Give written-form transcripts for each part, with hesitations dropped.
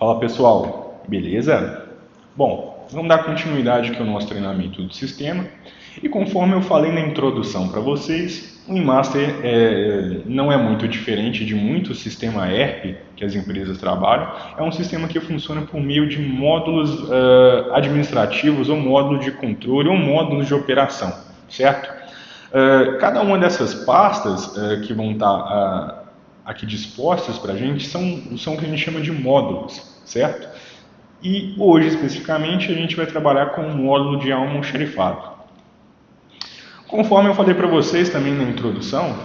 Fala pessoal, beleza? Bom, vamos dar continuidade aqui ao nosso treinamento do sistema. E conforme eu falei na introdução para vocês, o eMaster não é muito diferente de muito sistema ERP que as empresas trabalham. É um sistema que funciona por meio de módulos administrativos, ou módulos de controle, ou módulos de operação, certo? Cada uma dessas pastas que vão estar aqui dispostas para a gente são o que a gente chama de módulos, certo? E hoje, especificamente, a gente vai trabalhar com o módulo de almoxarifado. Conforme eu falei para vocês também na introdução,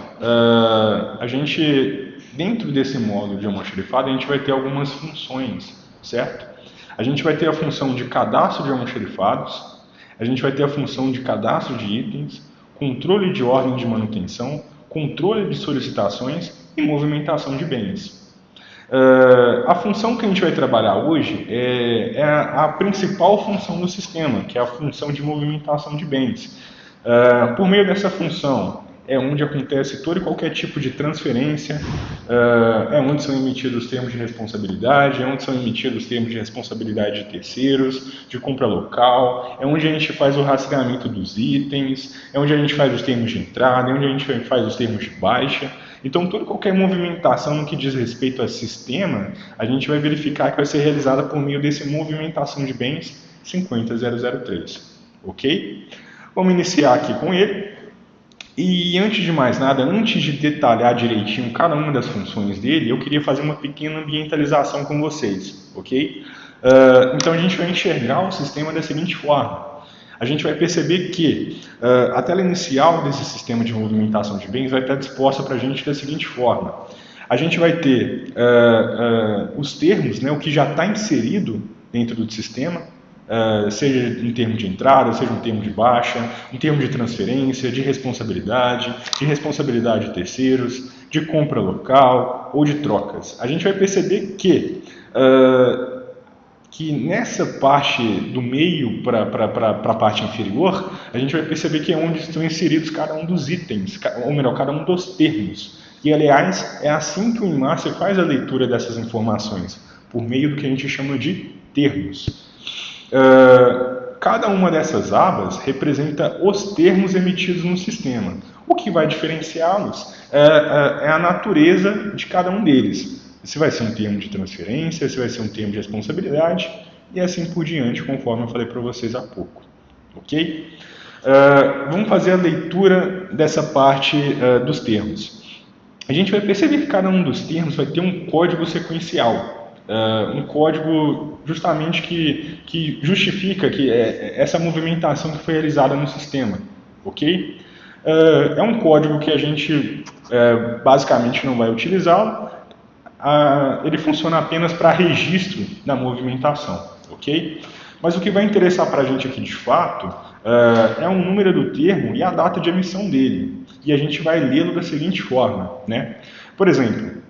a gente, dentro desse módulo de almoxarifado, a gente vai ter algumas funções, certo? A gente vai ter a função de cadastro de almoxarifados, a gente vai ter a função de cadastro de itens, controle de ordem de manutenção, controle de solicitações e movimentação de bens. A função que a gente vai trabalhar hoje é a principal função do sistema, que é a função de movimentação de bens. Por meio dessa função é onde acontece todo e qualquer tipo de transferência, é onde são emitidos os termos de responsabilidade, é onde são emitidos os termos de responsabilidade de terceiros, de compra local, é onde a gente faz o rastreamento dos itens, é onde a gente faz os termos de entrada, é onde a gente faz os termos de baixa. Então, toda qualquer movimentação no que diz respeito a sistema, a gente vai verificar que vai ser realizada por meio desse movimentação de bens 50003, ok? Vamos iniciar aqui com ele. E antes de mais nada, antes de detalhar direitinho cada uma das funções dele, eu queria fazer uma pequena ambientalização com vocês, ok? Então a gente vai enxergar o sistema da seguinte forma. A gente vai perceber que a tela inicial desse sistema de movimentação de bens vai estar disposta para a gente da seguinte forma. A gente vai ter os termos, né, o que já está inserido dentro do sistema, seja em termo de entrada, seja um termo de baixa, um termo de transferência, de responsabilidade de terceiros, de compra local ou de trocas. A gente vai perceber que nessa parte do meio para a parte inferior, a gente vai perceber que é onde estão inseridos cada um dos itens, ou melhor, cada um dos termos. E, aliás, é assim que o eMaster faz a leitura dessas informações, por meio do que a gente chama de termos. Cada uma dessas abas representa os termos emitidos no sistema. O que vai diferenciá-los é a natureza de cada um deles. Se vai ser um termo de transferência, se vai ser um termo de responsabilidade e assim por diante, conforme eu falei para vocês há pouco. Ok? Vamos fazer a leitura dessa parte dos termos. A gente vai perceber que cada um dos termos vai ter um código sequencial. Um código justamente que justifica que essa movimentação que foi realizada no sistema, ok? É um código que a gente basicamente não vai utilizá-lo, ele funciona apenas para registro da movimentação, ok? Mas o que vai interessar para a gente aqui de fato é o número do termo e a data de emissão dele, e a gente vai lê-lo da seguinte forma, né? Por exemplo,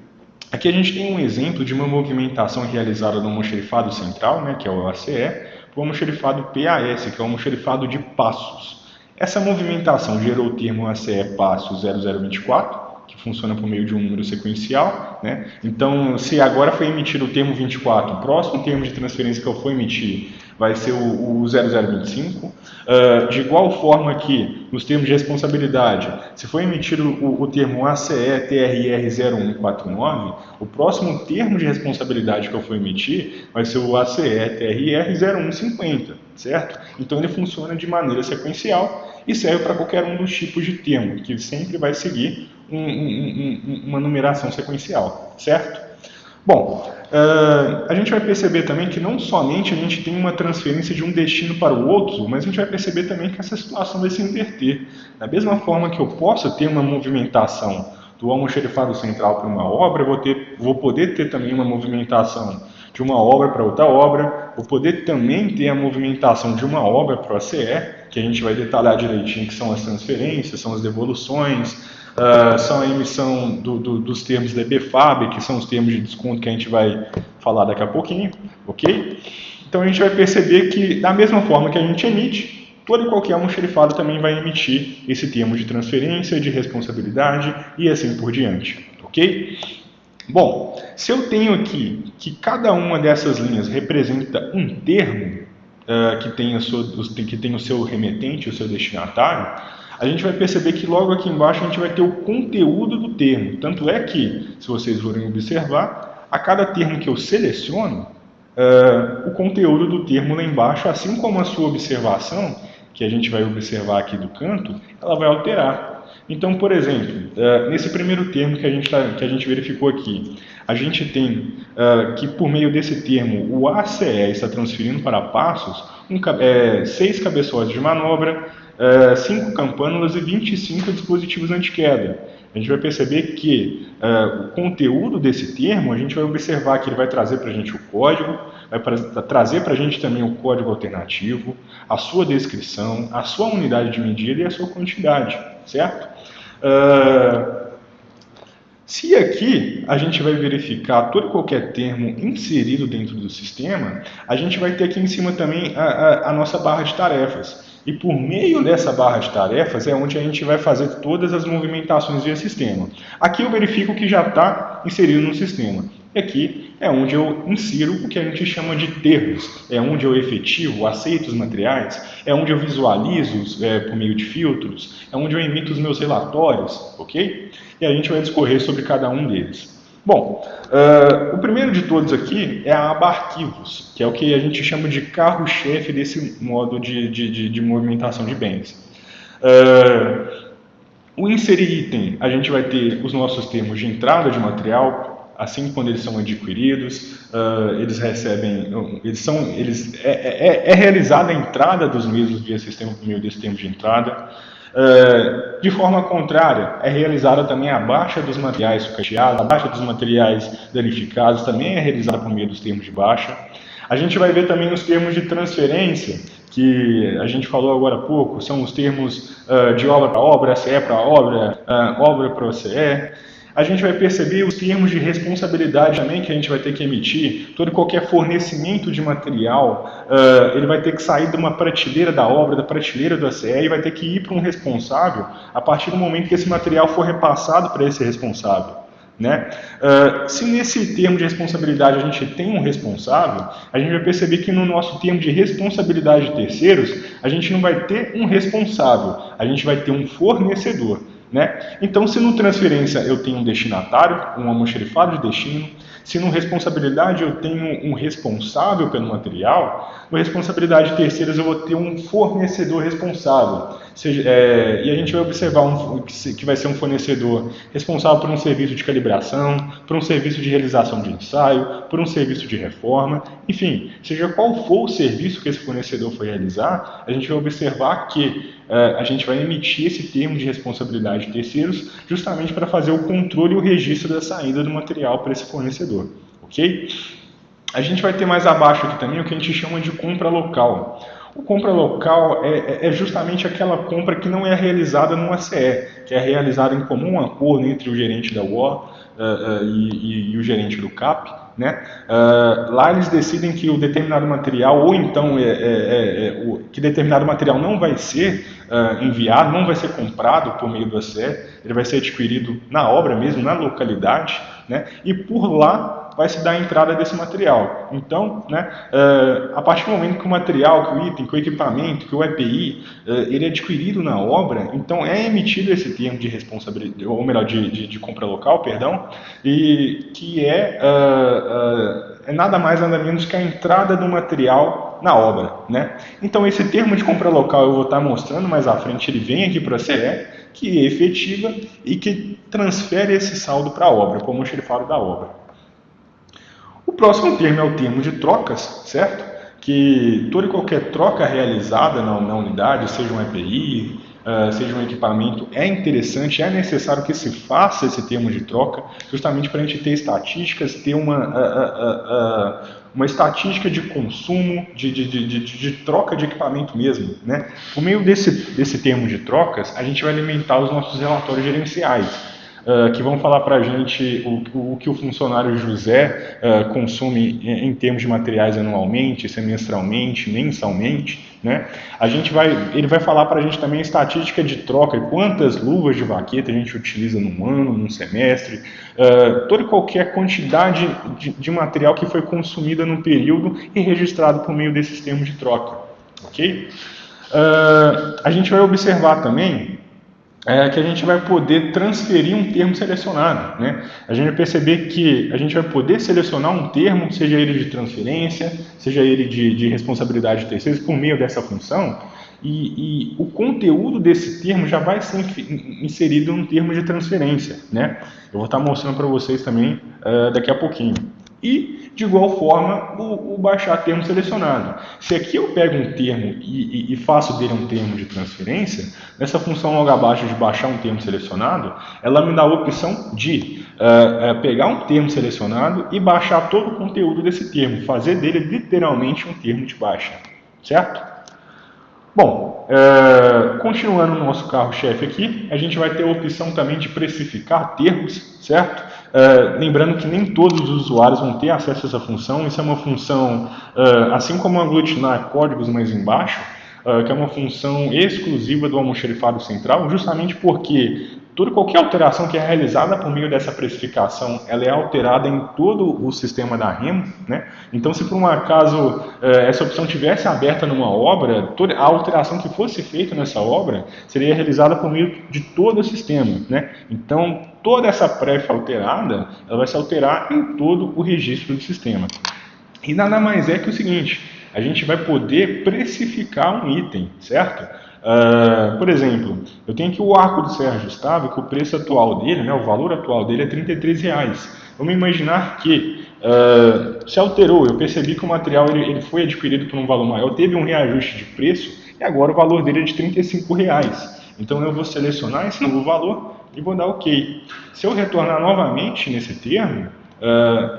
aqui a gente tem um exemplo de uma movimentação realizada no almoxarifado central, né, que é o ACE, para o almoxarifado PAS, que é o almoxarifado de passos. Essa movimentação gerou o termo ACE passo 0024, que funciona por meio de um número sequencial, né? Então, se agora foi emitido o termo 24, o próximo termo de transferência que eu for emitir vai ser o 0025. De igual forma que, nos termos de responsabilidade, se for emitido o termo ACE TRR 0149, o próximo termo de responsabilidade que eu for emitir vai ser o ACE TRR 0150, certo? Então ele funciona de maneira sequencial e serve para qualquer um dos tipos de termo, que sempre vai seguir uma numeração sequencial, certo? Bom, a gente vai perceber também que não somente a gente tem uma transferência de um destino para o outro, mas a gente vai perceber também que essa situação vai se inverter. Da mesma forma que eu posso ter uma movimentação do almoxarifado central para uma obra, vou poder ter também uma movimentação de uma obra para outra obra, vou poder também ter a movimentação de uma obra para o ACE, que a gente vai detalhar direitinho, que são as transferências, são as devoluções, são a emissão dos termos da BFAB, que são os termos de desconto que a gente vai falar daqui a pouquinho, ok? Então a gente vai perceber que, da mesma forma que a gente emite, todo e qualquer almoxarifado também vai emitir esse termo de transferência, de responsabilidade e assim por diante, ok? Bom, se eu tenho aqui que cada uma dessas linhas representa um termo que tem o seu remetente, o seu destinatário, a gente vai perceber que logo aqui embaixo a gente vai ter o conteúdo do termo. Tanto é que, se vocês forem observar, a cada termo que eu seleciono, o conteúdo do termo lá embaixo, assim como a sua observação, que a gente vai observar aqui do canto, ela vai alterar. Então, por exemplo, nesse primeiro termo que a gente verificou aqui, a gente tem que por meio desse termo o ACE está transferindo para passos 6 cabeçotes de manobra, 5 campânulas e 25 dispositivos anti-queda. A gente vai perceber que o conteúdo desse termo, a gente vai observar que ele vai trazer para a gente o código, vai trazer para a gente também o código alternativo, a sua descrição, a sua unidade de medida e a sua quantidade, certo? Se aqui a gente vai verificar todo e qualquer termo inserido dentro do sistema, a gente vai ter aqui em cima também a nossa barra de tarefas. E por meio dessa barra de tarefas é onde a gente vai fazer todas as movimentações via sistema. Aqui eu verifico que já está inserido no sistema. E aqui é onde eu insiro o que a gente chama de termos. É onde eu efetivo, aceito os materiais, é onde eu visualizo por meio de filtros, é onde eu emito os meus relatórios, ok? E a gente vai discorrer sobre cada um deles. Bom, o primeiro de todos aqui é a aba arquivos, que é o que a gente chama de carro-chefe desse modo de movimentação de bens. O inserir item, a gente vai ter os nossos termos de entrada de material, assim quando eles são adquiridos, eles recebem, é realizada a entrada dos mesmos via sistema por meio desse termo de entrada. De forma contrária, é realizada também a baixa dos materiais sucateados, a baixa dos materiais danificados também é realizada por meio dos termos de baixa. A gente vai ver também os termos de transferência, que a gente falou agora há pouco, são os termos de obra para obra, CE para obra, obra para OCE. A gente vai perceber os termos de responsabilidade também que a gente vai ter que emitir. Todo e qualquer fornecimento de material, ele vai ter que sair de uma prateleira da obra, da prateleira do ACE, e vai ter que ir para um responsável a partir do momento que esse material for repassado para esse responsável, né? Se nesse termo de responsabilidade a gente tem um responsável, a gente vai perceber que no nosso termo de responsabilidade de terceiros, a gente não vai ter um responsável, a gente vai ter um fornecedor. Né? Então, se no transferência eu tenho um destinatário, um almoxerifado de destino, se no responsabilidade eu tenho um responsável pelo material, no responsabilidade de terceiros eu vou ter um fornecedor responsável. E a gente vai observar que vai ser um fornecedor responsável por um serviço de calibração, por um serviço de realização de ensaio, por um serviço de reforma, enfim, seja qual for o serviço que esse fornecedor for realizar, a gente vai observar que a gente vai emitir esse termo de responsabilidade de terceiros justamente para fazer o controle e o registro da saída do material para esse fornecedor, ok? A gente vai ter mais abaixo aqui também o que a gente chama de compra local. O compra local é justamente aquela compra que não é realizada no ACE, que é realizada em comum acordo entre o gerente da UO e o gerente do CAP. Né? Lá eles decidem que o determinado material, ou então que determinado material não vai ser enviado, não vai ser comprado por meio do ACE, ele vai ser adquirido na obra mesmo, na localidade, né? E por lá vai se dar a entrada desse material. Então, né, a partir do momento que o material, que o item, que o equipamento, que o EPI, ele é adquirido na obra, então é emitido esse termo de responsabilidade, ou melhor, de compra local, perdão, e que é nada mais nada menos que a entrada do material na obra, né? Então esse termo de compra local eu vou estar mostrando mais à frente, ele vem aqui para a CE, que é efetiva e que transfere esse saldo para a obra, como o xerifado da obra. O próximo termo é o termo de trocas, certo? Que toda e qualquer troca realizada na unidade, seja um EPI, seja um equipamento, é interessante, é necessário que se faça esse termo de troca, justamente para a gente ter estatísticas, ter uma estatística de consumo, de troca de equipamento mesmo, né? Por meio desse termo de trocas, a gente vai alimentar os nossos relatórios gerenciais. que vão falar para a gente o que o funcionário José consome em termos de materiais anualmente, semestralmente, mensalmente, né? Ele vai falar para a gente também a estatística de troca, quantas luvas de vaqueta a gente utiliza num ano, num semestre, toda e qualquer quantidade de material que foi consumida no período e registrado por meio desses termos de troca, ok? A gente vai observar também que a gente vai poder transferir um termo selecionado, né? A gente vai perceber que a gente vai poder selecionar um termo, seja ele de transferência, seja ele de responsabilidade de terceiros, por meio dessa função, e o conteúdo desse termo já vai ser inserido num termo de transferência, né? Eu vou estar mostrando para vocês também daqui a pouquinho. E, de igual forma, o baixar termo selecionado. Se aqui eu pego um termo e faço dele um termo de transferência, nessa função logo abaixo de baixar um termo selecionado, ela me dá a opção de pegar um termo selecionado e baixar todo o conteúdo desse termo, fazer dele literalmente um termo de baixa, certo? Bom, continuando no nosso carro-chefe aqui, a gente vai ter a opção também de precificar termos, certo? Lembrando que nem todos os usuários vão ter acesso a essa função. Isso é uma função, assim como aglutinar códigos mais embaixo, que é uma função exclusiva do almoxarifado central, justamente porque qualquer alteração que é realizada por meio dessa precificação, ela é alterada em todo o sistema da REM, né? Então, se por um acaso essa opção tivesse aberta numa obra, toda a alteração que fosse feita nessa obra seria realizada por meio de todo o sistema, né? Então, toda essa pref alterada, ela vai se alterar em todo o registro do sistema. E nada mais é que o seguinte: a gente vai poder precificar um item, certo? Por exemplo, eu tenho aqui o arco de serra ajustável, que o preço atual dele, né, o valor atual dele é R$ 33,00. Vamos imaginar que se alterou, eu percebi que o material ele foi adquirido por um valor maior, teve um reajuste de preço e agora o valor dele é de R$ 35,00. Então eu vou selecionar esse novo valor e vou dar OK. Se eu retornar novamente nesse termo,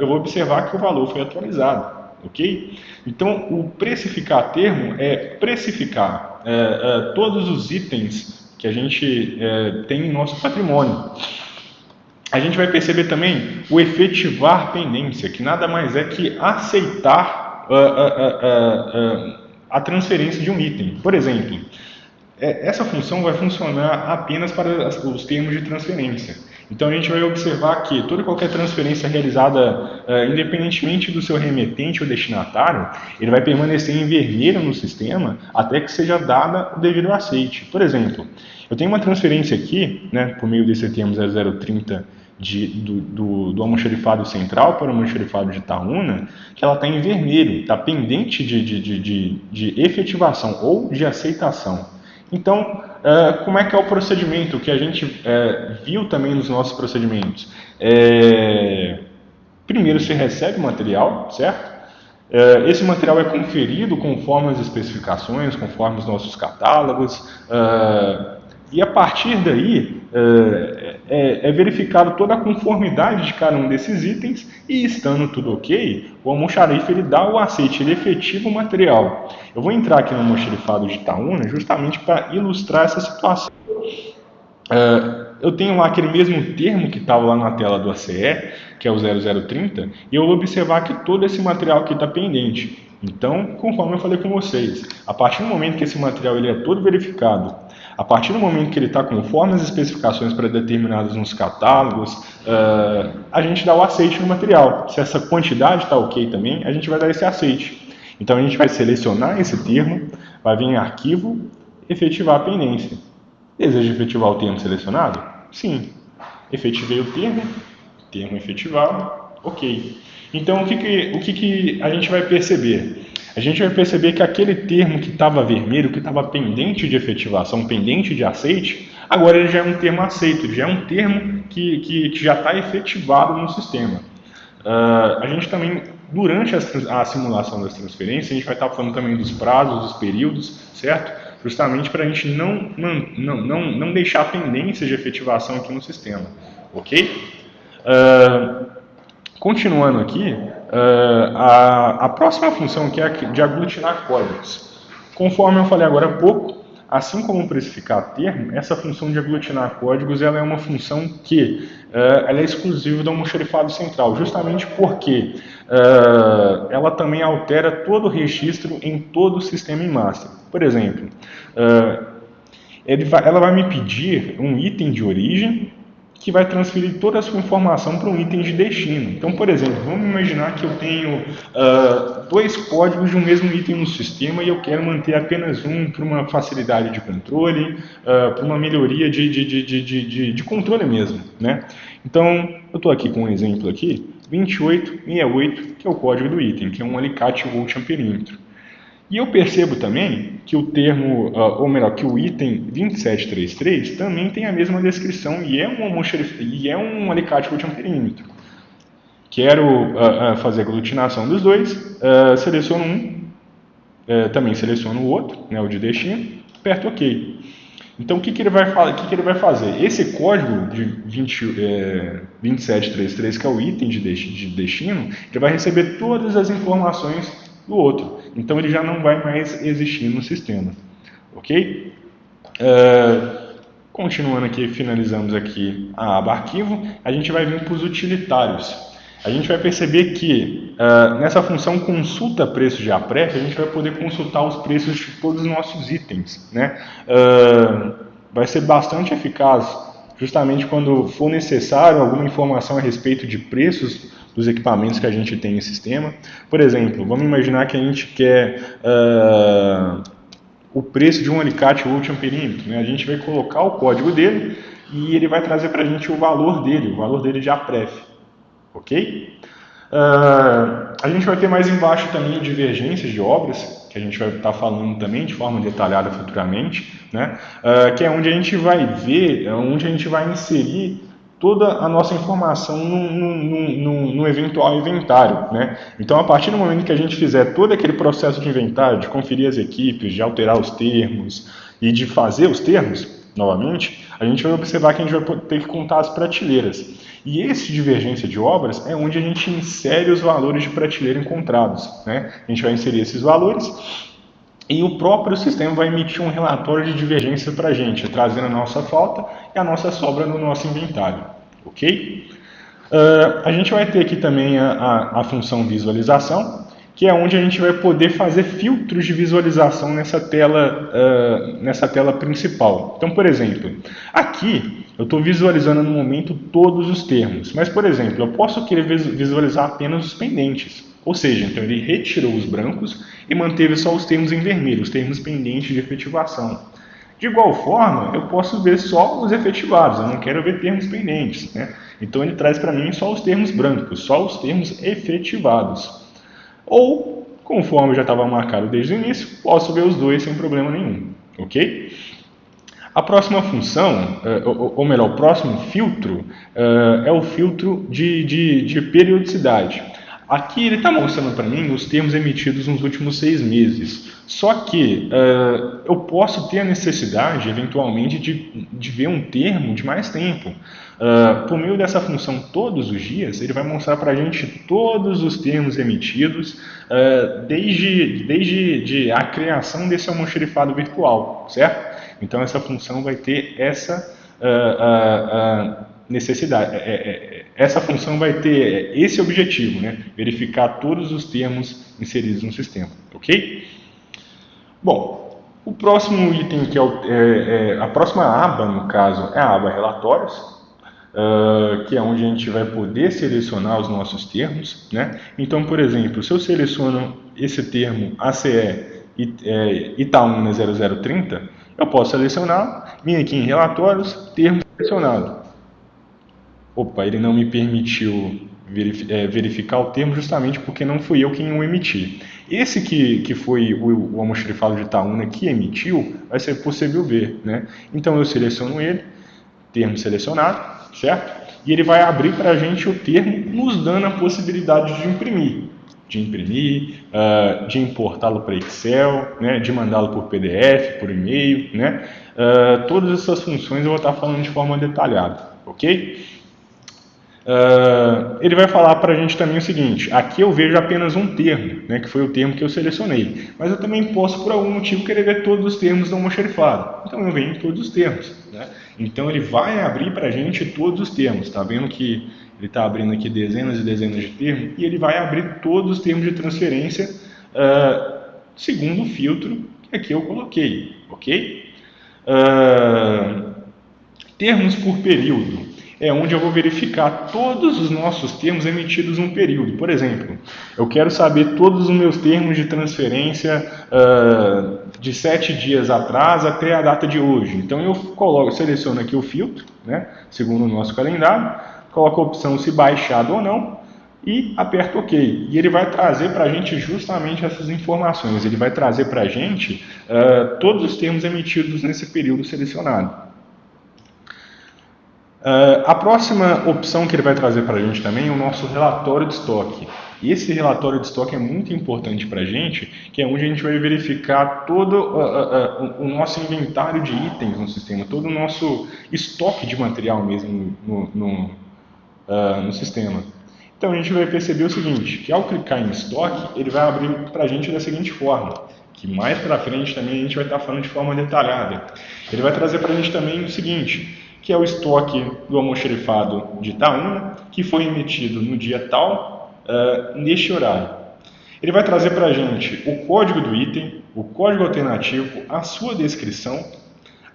eu vou observar que o valor foi atualizado. Ok? Então, o precificar termo é precificar todos os itens que a gente tem em nosso patrimônio. A gente vai perceber também o efetivar pendência, que nada mais é que aceitar a transferência de um item. Por exemplo, essa função vai funcionar apenas para os termos de transferência. Então a gente vai observar que toda e qualquer transferência realizada, independentemente do seu remetente ou destinatário, ele vai permanecer em vermelho no sistema até que seja dada o devido aceite. Por exemplo, eu tenho uma transferência aqui, né, por meio desse termo 0030 do almoxarifado central para o almoxarifado de Itaúna, que ela está em vermelho, está pendente de efetivação ou de aceitação. Então, como é que é o procedimento que a gente viu também nos nossos procedimentos? Primeiro se recebe o material, certo? Esse material é conferido conforme as especificações, conforme os nossos catálogos, e a partir daí é verificado toda a conformidade de cada um desses itens e, estando tudo ok, o almoxarife ele dá o aceite, ele efetiva o material. Eu vou entrar aqui no almoxarifado de Itaúna justamente para ilustrar essa situação. Eu tenho lá aquele mesmo termo que estava lá na tela do ACE, que é o 0030, e eu vou observar que todo esse material aqui está pendente. Então, conforme eu falei com vocês, a partir do momento que esse material ele é todo verificado, a partir do momento que ele está conforme as especificações predeterminadas nos catálogos, a gente dá o aceite no material. Se essa quantidade está ok também, a gente vai dar esse aceite. Então a gente vai selecionar esse termo, vai vir em arquivo, efetivar a pendência. Deseja efetivar o termo selecionado? Sim. Efetivei o termo efetivado, ok. Então o que a gente vai perceber? A gente vai perceber que aquele termo que estava vermelho, que estava pendente de efetivação, pendente de aceite, agora ele já é um termo aceito, já é um termo que já está efetivado no sistema. A gente também, durante a simulação das transferências, a gente vai estar falando também dos prazos, dos períodos, certo? Justamente para a gente não deixar pendências de efetivação aqui no sistema, ok? Continuando aqui, a próxima função que é a de aglutinar códigos. Conforme eu falei agora há pouco, assim como precificar termo, essa função de aglutinar códigos ela é uma função que ela é exclusiva do almoxarifado central, justamente porque ela também altera todo o registro em todo o sistema em master. Por exemplo, ela vai me pedir um item de origem que vai transferir toda a sua informação para um item de destino. Então, por exemplo, vamos imaginar que eu tenho dois códigos de um mesmo item no sistema e eu quero manter apenas um para uma facilidade de controle, para uma melhoria de controle mesmo, né? Então, eu estou aqui com um exemplo aqui, 2868, que é o código do item, que é um alicate volt amperímetro. E eu percebo também que o termo, ou melhor, que o item 2733 também tem a mesma descrição e é um alicate volt amperímetro. Quero fazer a aglutinação dos dois, seleciono um, também seleciono o outro, né, o de destino, aperto OK. Então o que ele vai fazer? Esse código de 2733, que é o item de destino, ele vai receber todas as informações do outro. Então ele já não vai mais existir no sistema. Ok? Continuando aqui, finalizamos aqui a aba arquivo, a gente vai vir para os utilitários. A gente vai perceber que nessa função consulta preços de APREF, a gente vai poder consultar os preços de todos os nossos itens, né? Vai ser bastante eficaz, justamente quando for necessário alguma informação a respeito de preços dos equipamentos que a gente tem no sistema. Por exemplo, vamos imaginar que a gente quer o preço de um alicate volt amperímetro, né? A gente vai colocar o código dele e ele vai trazer para a gente o valor dele de APREF. Ok? A gente vai ter mais embaixo também divergências de obras, que a gente vai estar falando também de forma detalhada futuramente, né? Que é onde a gente vai ver, onde a gente vai inserir toda a nossa informação no eventual inventário, né? Então, a partir do momento que a gente fizer todo aquele processo de inventário, de conferir as equipes, de alterar os termos e de fazer os termos, novamente, a gente vai observar que a gente vai ter que contar as prateleiras. E esse divergência de obras é onde a gente insere os valores de prateleira encontrados, né? A gente vai inserir esses valores e o próprio sistema vai emitir um relatório de divergência para a gente, trazendo a nossa falta e a nossa sobra no nosso inventário, ok? A gente vai ter aqui também a função visualização, que é onde a gente vai poder fazer filtros de visualização nessa tela principal. Então, por exemplo, aqui eu estou visualizando no momento todos os termos, mas, por exemplo, eu posso querer visualizar apenas os pendentes. Ou seja, então ele retirou os brancos e manteve só os termos em vermelho, os termos pendentes de efetivação. De igual forma, eu posso ver só os efetivados, eu não quero ver termos pendentes, né? Então ele traz para mim só os termos brancos, só os termos efetivados. Ou, conforme já estava marcado desde o início, posso ver os dois sem problema nenhum, ok? A próxima função, ou melhor, o próximo filtro é o filtro de periodicidade. Aqui ele está mostrando para mim os termos emitidos nos últimos 6 meses. Só que eu posso ter a necessidade, eventualmente, de ver um termo de mais tempo. Por meio dessa função todos os dias, ele vai mostrar para a gente todos os termos emitidos desde a criação desse almoxarifado virtual, certo? Então essa função vai ter essa necessidade. Essa função vai ter esse objetivo, né? Verificar todos os termos inseridos no sistema, ok? Bom, o próximo item, que a próxima aba, no caso, é a aba relatórios, que é onde a gente vai poder selecionar os nossos termos, né? Então, por exemplo, se eu seleciono esse termo ACE Itaúna 0030, eu posso selecionar, vir aqui em relatórios, termo selecionado. Opa, ele não me permitiu verificar o termo justamente porque não fui eu quem o emiti. Esse que foi o almoxarifado de Itaúna que emitiu, vai ser possível ver, né? Então eu seleciono ele, termo selecionado, certo? E ele vai abrir para a gente o termo, nos dando a possibilidade de imprimir, de importá-lo para Excel, né? De mandá-lo por PDF, por e-mail, né? Todas essas funções eu vou estar falando de forma detalhada, ok? Ele vai falar para a gente também o seguinte: aqui eu vejo apenas um termo, né, que foi o termo que eu selecionei, mas eu também posso, por algum motivo, querer ver todos os termos do almoxarifado. Então eu venho em todos os termos. Né? Então ele vai abrir para a gente todos os termos. Está vendo que ele está abrindo aqui dezenas e dezenas de termos, e ele vai abrir todos os termos de transferência segundo o filtro que aqui eu coloquei. Ok? Termos por período. É onde eu vou verificar todos os nossos termos emitidos num período. Por exemplo, eu quero saber todos os meus termos de transferência de 7 dias atrás até a data de hoje. Então eu seleciono aqui o filtro, né, segundo o nosso calendário, coloco a opção se baixado ou não e aperto OK. E ele vai trazer para a gente justamente essas informações. Ele vai trazer para a gente todos os termos emitidos nesse período selecionado. A próxima opção que ele vai trazer para a gente também é o nosso relatório de estoque. E esse relatório de estoque é muito importante para a gente, que é onde a gente vai verificar todo o nosso inventário de itens no sistema, todo o nosso estoque de material mesmo no sistema. Então a gente vai perceber o seguinte, que ao clicar em estoque, ele vai abrir para a gente da seguinte forma, que mais para frente também a gente vai estar falando de forma detalhada. Ele vai trazer para a gente também o seguinte, que é o estoque do almoxarifado de Itaúna, que foi emitido no dia tal, neste horário. Ele vai trazer para a gente o código do item, o código alternativo, a sua descrição,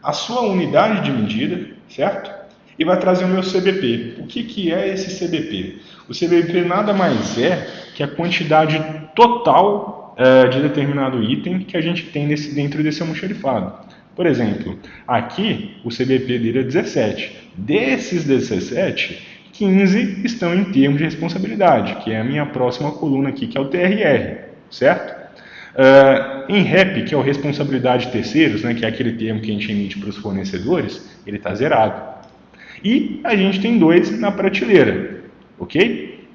a sua unidade de medida, certo? E vai trazer o meu CBP. O que é esse CBP? O CBP nada mais é que a quantidade total de determinado item que a gente tem dentro desse almoxarifado. Por exemplo, aqui o CBP dele é 17. Desses 17, 15 estão em termos de responsabilidade, que é a minha próxima coluna aqui, que é o TRR, certo? Em REP, que é o responsabilidade de terceiros, né, que é aquele termo que a gente emite para os fornecedores, ele está zerado. E a gente tem 2 na prateleira, ok?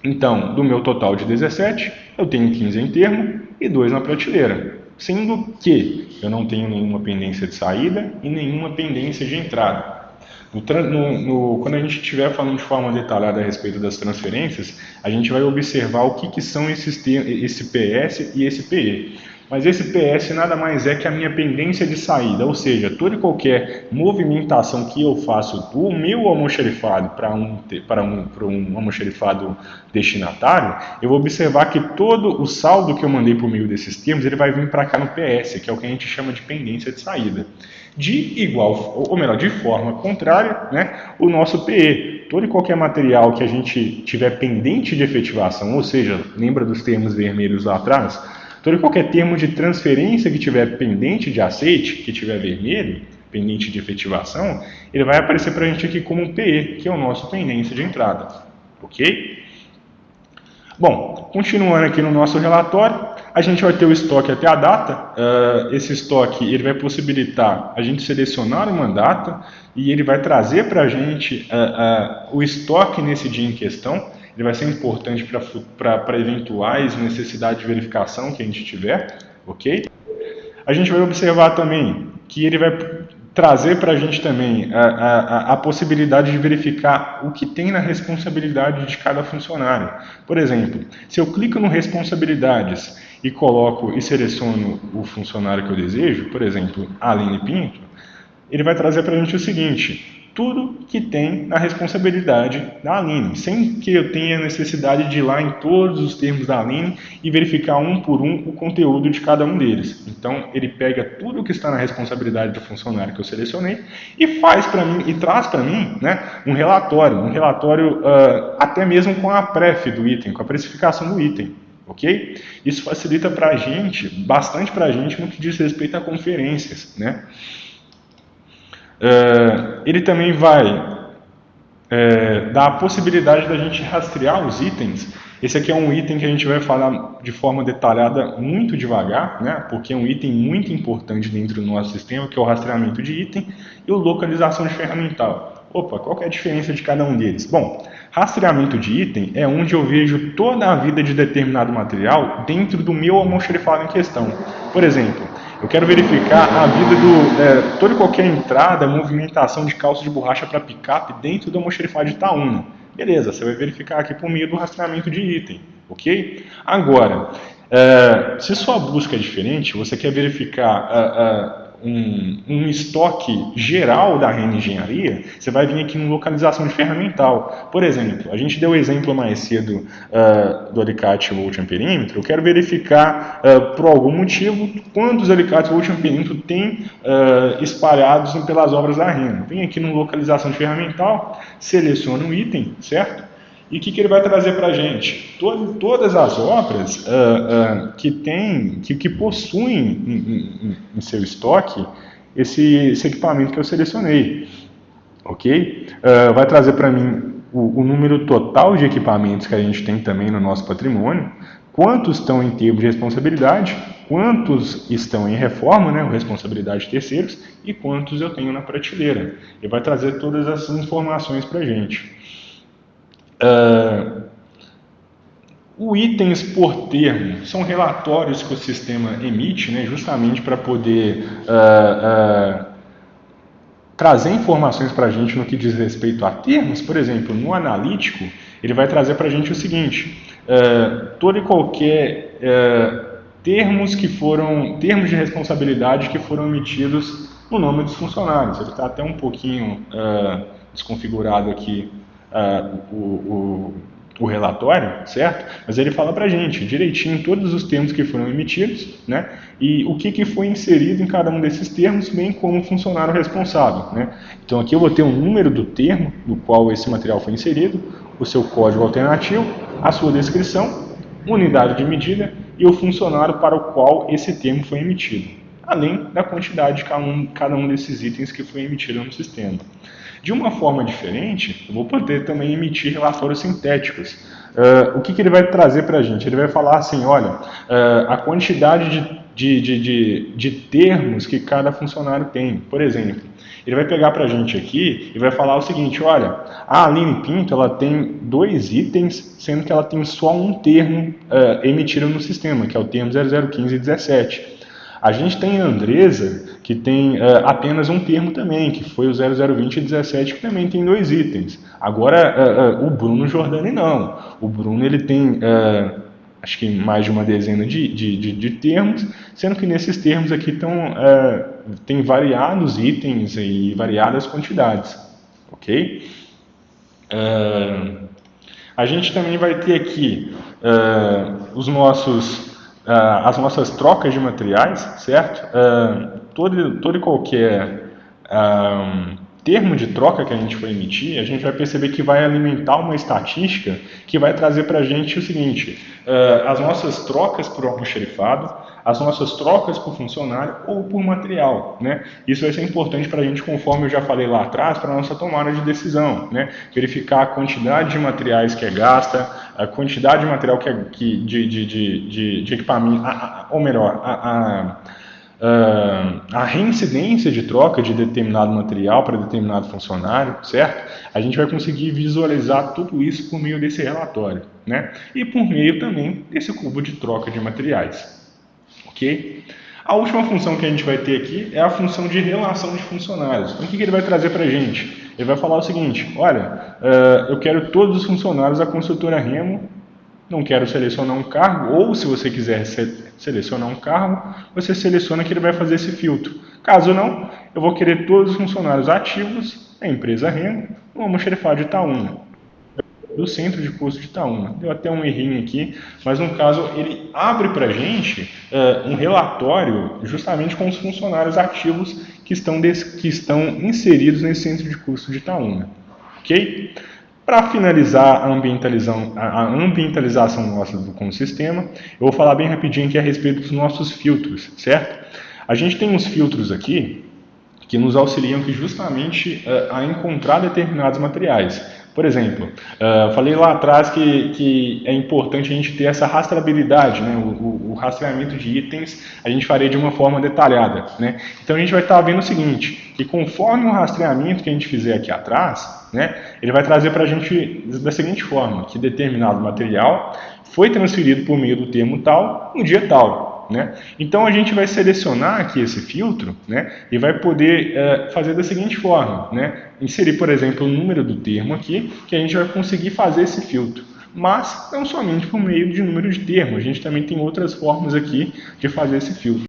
Então, do meu total de 17, eu tenho 15 em termo e 2 na prateleira. Sendo que eu não tenho nenhuma pendência de saída e nenhuma pendência de entrada. Quando a gente estiver falando de forma detalhada a respeito das transferências, a gente vai observar o que são esse PS e esse PE. Mas esse PS nada mais é que a minha pendência de saída, ou seja, toda e qualquer movimentação que eu faço do meu almoxarifado para um almoxarifado destinatário, eu vou observar que todo o saldo que eu mandei por meio desses termos, ele vai vir para cá no PS, que é o que a gente chama de pendência de saída. De forma contrária, né, o nosso PE. Todo e qualquer material que a gente tiver pendente de efetivação, ou seja, lembra dos termos vermelhos lá atrás? Todo e qualquer termo de transferência que tiver pendente de aceite, que tiver vermelho, pendente de efetivação, ele vai aparecer para a gente aqui como um PE, que é o nosso pendência de entrada. Ok? Bom, continuando aqui no nosso relatório, a gente vai ter o estoque até a data. Esse estoque ele vai possibilitar a gente selecionar uma data e ele vai trazer para a gente o estoque nesse dia em questão. Ele vai ser importante para eventuais necessidades de verificação que a gente tiver, ok? A gente vai observar também que ele vai trazer para a gente também a possibilidade de verificar o que tem na responsabilidade de cada funcionário. Por exemplo, se eu clico no responsabilidades e coloco e seleciono o funcionário que eu desejo, por exemplo, Aline Pinto, ele vai trazer para a gente o seguinte: tudo que tem na responsabilidade da Aline, sem que eu tenha necessidade de ir lá em todos os termos da Aline e verificar um por um o conteúdo de cada um deles. Então ele pega tudo que está na responsabilidade do funcionário que eu selecionei e faz para mim e traz para mim, né, um relatório até mesmo com a pref do item, com a precificação do item. Ok? Isso facilita para a gente, bastante para a gente no que diz respeito a conferências, né? Ele também vai dar a possibilidade da gente rastrear os itens. Esse aqui é um item que a gente vai falar de forma detalhada muito devagar, né? Porque é um item muito importante dentro do nosso sistema, que é o rastreamento de item e o localização de ferramental. Opa, qual que é a diferença de cada um deles? Bom, rastreamento de item é onde eu vejo toda a vida de determinado material dentro do meu almoxarifado em questão. Por exemplo, eu quero verificar a vida toda e qualquer entrada, movimentação de calça de borracha para picape dentro do almoxarifado de Itaúna. Beleza, você vai verificar aqui por meio do rastreamento de item, ok? Agora, se sua busca é diferente, você quer verificar um estoque geral da reengenharia, você vai vir aqui em localização de ferramental. Por exemplo, a gente deu o exemplo mais cedo do alicate Volt amperímetro. Eu quero verificar, por algum motivo, quantos alicates Volt amperímetro tem espalhados pelas obras da REMO. Vem aqui no localização de ferramental, seleciona um item, certo? E o que ele vai trazer para a gente? Todas as obras que possuem em seu estoque esse equipamento que eu selecionei. Ok? Vai trazer para mim o número total de equipamentos que a gente tem também no nosso patrimônio, quantos estão em termos de responsabilidade, quantos estão em reforma, né, responsabilidade de terceiros, e quantos eu tenho na prateleira. Ele vai trazer todas essas informações para a gente. O itens por termo são relatórios que o sistema emite, né, justamente para poder trazer informações para a gente no que diz respeito a termos. Por exemplo, no analítico, ele vai trazer para a gente o seguinte: todo e qualquer termos de responsabilidade que foram emitidos no nome dos funcionários. Ele está até um pouquinho desconfigurado aqui o relatório, certo? Mas ele fala para a gente direitinho todos os termos que foram emitidos, né? E o que foi inserido em cada um desses termos, bem como o funcionário responsável, né? Então aqui eu vou ter um número do termo no qual esse material foi inserido, o seu código alternativo, a sua descrição, unidade de medida e o funcionário para o qual esse termo foi emitido, além da quantidade de cada um desses itens que foi emitido no sistema. De uma forma diferente, eu vou poder também emitir relatórios sintéticos. O que ele vai trazer para a gente? Ele vai falar assim, olha, a quantidade de termos que cada funcionário tem. Por exemplo, ele vai pegar para a gente aqui e vai falar o seguinte, olha, a Aline Pinto ela tem 2 itens, sendo que ela tem só um termo emitido no sistema, que é o termo 0015 e 17. A gente tem a Andresa, que tem apenas um termo também, que foi o 0020 e 17, que também tem 2 itens. Agora, o Bruno Giordani não. O Bruno ele tem, acho que mais de uma dezena de termos, sendo que nesses termos aqui tem variados itens e variadas quantidades. Ok? A gente também vai ter aqui as nossas trocas de materiais, certo? Todo e qualquer termo de troca que a gente for emitir, a gente vai perceber que vai alimentar uma estatística que vai trazer para a gente o seguinte: as nossas trocas por almoxarifado, as nossas trocas por funcionário ou por material, né? Isso vai ser importante para a gente, conforme eu já falei lá atrás, para a nossa tomada de decisão, né? Verificar a quantidade de materiais que é gasta, a quantidade de material de equipamento, ou melhor, a reincidência de troca de determinado material para determinado funcionário, certo? A gente vai conseguir visualizar tudo isso por meio desse relatório, né? E por meio também desse cubo de troca de materiais. Ok? A última função que a gente vai ter aqui é a função de relação de funcionários. Então, o que ele vai trazer para a gente? Ele vai falar o seguinte: olha, eu quero todos os funcionários da construtora Remo, não quero selecionar um cargo, ou se você quiser selecionar um cargo, você seleciona que ele vai fazer esse filtro. Caso não, eu vou querer todos os funcionários ativos da empresa Remo no almoxarifado de Itaúna, do centro de custo de Itaúna. Deu até um errinho aqui, mas no caso ele abre para a gente um relatório justamente com os funcionários ativos que estão inseridos nesse centro de custo de Itaúna. Ok? Para finalizar a ambientalização nossa com o sistema, eu vou falar bem rapidinho aqui a respeito dos nossos filtros, certo? A gente tem uns filtros aqui que nos auxiliam aqui justamente a encontrar determinados materiais. Por exemplo, falei lá atrás que é importante a gente ter essa rastreabilidade, né? O rastreamento de itens a gente faria de uma forma detalhada, né? Então a gente vai estar vendo o seguinte, que conforme o rastreamento que a gente fizer aqui atrás, né, ele vai trazer para a gente da seguinte forma, que determinado material foi transferido por meio do termo tal no dia tal. né? Então a gente vai selecionar aqui esse filtro, né? E vai poder fazer da seguinte forma, né? Inserir, por exemplo, o número do termo aqui, que a gente vai conseguir fazer esse filtro. Mas não somente por meio de número de termo, a gente também tem outras formas aqui de fazer esse filtro.